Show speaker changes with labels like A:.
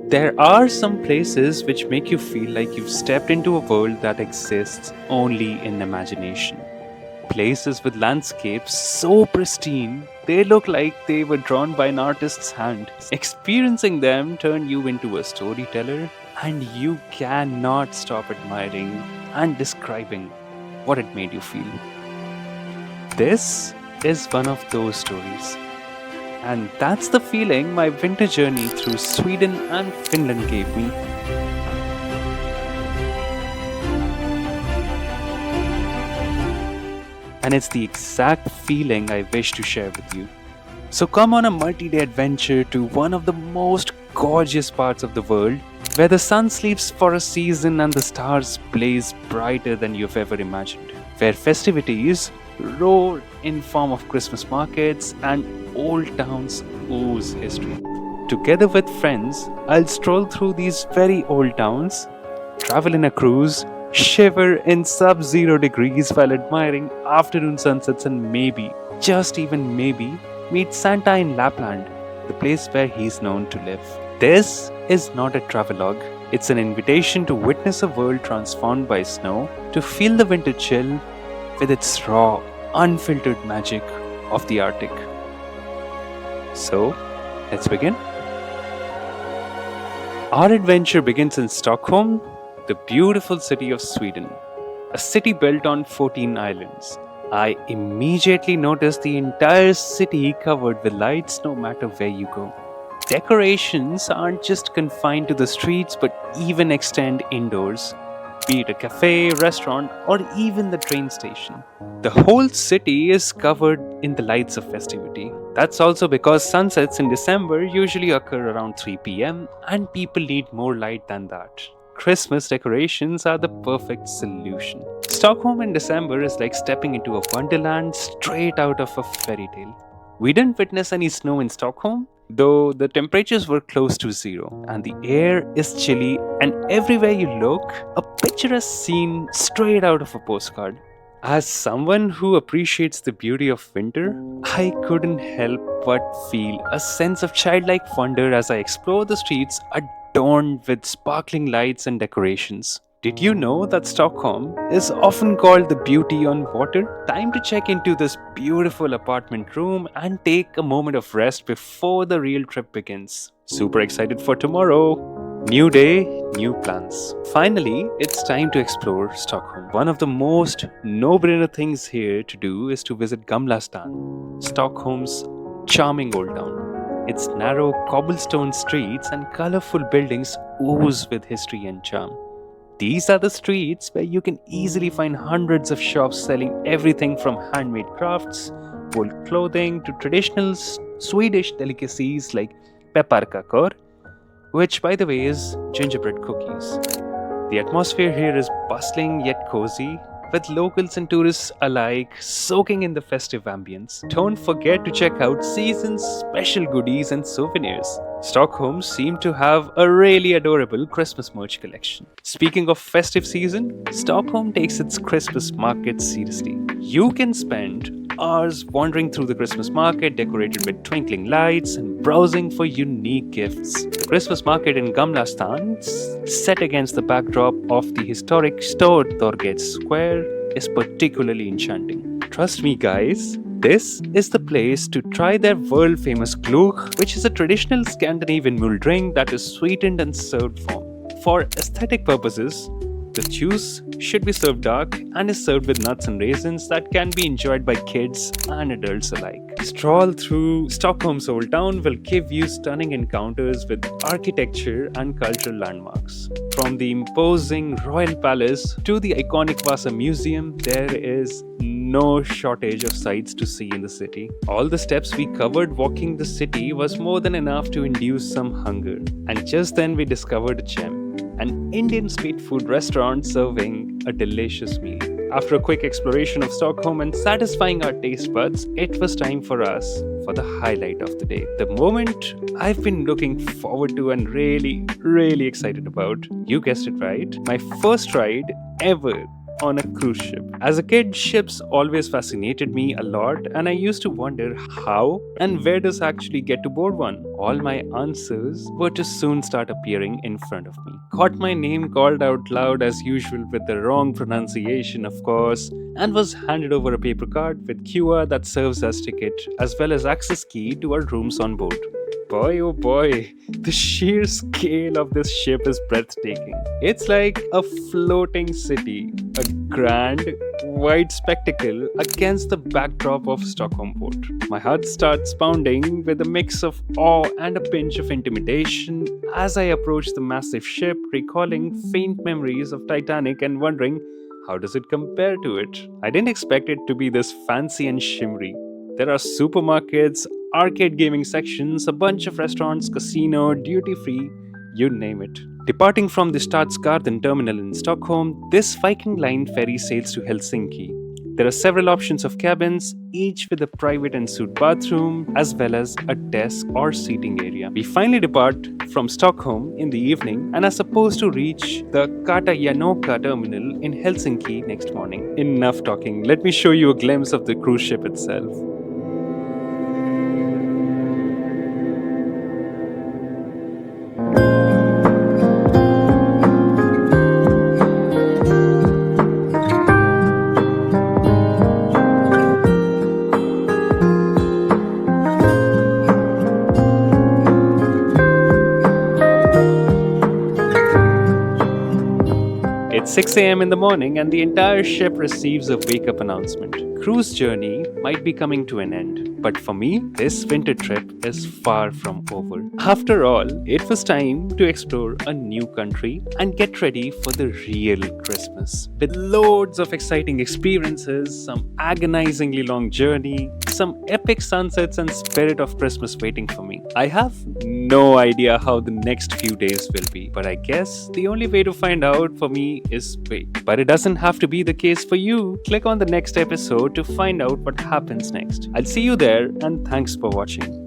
A: There are some places which make you feel like you've stepped into a world that exists only in imagination. Places with landscapes so pristine, they look like they were drawn by an artist's hand. Experiencing them turn you into a storyteller, and you cannot stop admiring and describing what it made you feel. This is one of those stories. And that's the feeling my winter journey through Sweden and Finland gave me. And it's the exact feeling I wish to share with you. So come on a multi-day adventure to one of the most gorgeous parts of the world, where the sun sleeps for a season and the stars blaze brighter than you've ever imagined. Where festivities roar in form of Christmas markets and old towns ooze history. Together with friends, I'll stroll through these very old towns, travel in a cruise, shiver in sub-zero degrees while admiring afternoon sunsets, and maybe, just even maybe, meet Santa in Lapland, the place where he's known to live. This is not a travelogue. It's an invitation to witness a world transformed by snow, to feel the winter chill with its raw, unfiltered magic of the Arctic. So, let's begin. Our adventure begins in Stockholm, the beautiful city of Sweden, a city built on 14 islands. I immediately noticed the entire city covered with lights no matter where you go. Decorations aren't just confined to the streets but even extend indoors, be it a cafe, restaurant, or even the train station. The whole city is covered in the lights of festivity. That's also because sunsets in December usually occur around 3 pm and people need more light than that. Christmas decorations are the perfect solution. Stockholm in December is like stepping into a wonderland straight out of a fairy tale. We didn't witness any snow in Stockholm, though the temperatures were close to zero, and the air is chilly, and everywhere you look, a picturesque scene straight out of a postcard. As someone who appreciates the beauty of winter, I couldn't help but feel a sense of childlike wonder as I explore the streets adorned with sparkling lights and decorations. Did you know that Stockholm is often called the beauty on water? Time to check into this beautiful apartment room and take a moment of rest before the real trip begins. Super excited for tomorrow! New day, new plans. Finally, it's time to explore Stockholm. One of the most no-brainer things here to do is to visit Gamla Stan, Stockholm's charming old town. Its narrow cobblestone streets and colorful buildings ooze with history and charm. These are the streets where you can easily find hundreds of shops selling everything from handmade crafts, old clothing, to traditional Swedish delicacies like pepparkakor, which by the way is gingerbread cookies. The atmosphere here is bustling yet cozy, with locals and tourists alike soaking in the festive ambience. Don't forget to check out season's special goodies and souvenirs. Stockholm seemed to have a really adorable Christmas merch collection. Speaking of festive season, Stockholm takes its Christmas market seriously. You can spend hours wandering through the Christmas market decorated with twinkling lights and browsing for unique gifts. The Christmas market in Gamla Stan, set against the backdrop of the historic Stortorget Square, is particularly enchanting. Trust me guys, this is the place to try their world famous glögg, which is a traditional Scandinavian mulled drink that is sweetened and served warm. For aesthetic purposes, the juice should be served dark and is served with nuts and raisins that can be enjoyed by kids and adults alike. Stroll through Stockholm's old town will give you stunning encounters with architecture and cultural landmarks. From the imposing Royal Palace to the iconic Vasa Museum, there is no shortage of sights to see in the city. All the steps we covered walking the city was more than enough to induce some hunger. And just then we discovered a gem, an Indian street food restaurant serving a delicious meal. After a quick exploration of Stockholm and satisfying our taste buds, it was time for us for the highlight of the day. The moment I've been looking forward to and really excited about. You guessed it right. My first ride ever on a cruise ship. As a kid, ships always fascinated me a lot, and I used to wonder how and where does actually get to board one. All my answers were to soon start appearing in front of me. Got my name called out loud as usual with the wrong pronunciation, of course, and was handed over a paper card with QR that serves as ticket as well as access key to our rooms on board. Boy, oh boy, the sheer scale of this ship is breathtaking. It's like a floating city, a grand, white spectacle against the backdrop of Stockholm Port. My heart starts pounding with a mix of awe and a pinch of intimidation as I approach the massive ship, recalling faint memories of Titanic and wondering how does it compare to it. I didn't expect it to be this fancy and shimmery. There are supermarkets, arcade gaming sections, a bunch of restaurants, casino, duty free, you name it. Departing from the Stadsgarden terminal in Stockholm, this Viking Line ferry sails to Helsinki. There are several options of cabins, each with a private ensuite bathroom as well as a desk or seating area. We finally depart from Stockholm in the evening and are supposed to reach the Katajanoka terminal in Helsinki next morning. Enough talking, let me show you a glimpse of the cruise ship itself. It's 6 a.m. in the morning and the entire ship receives a wake-up announcement. Cruise journey might be coming to an end, but for me, this winter trip is far from over. After all, it was time to explore a new country and get ready for the real Christmas. With loads of exciting experiences, some agonizingly long journey, some epic sunsets and spirit of Christmas waiting for me. I have no idea how the next few days will be, but I guess the only way to find out for me is wait. But it doesn't have to be the case for you. Click on the next episode to find out what happens next. I'll see you there and thanks for watching.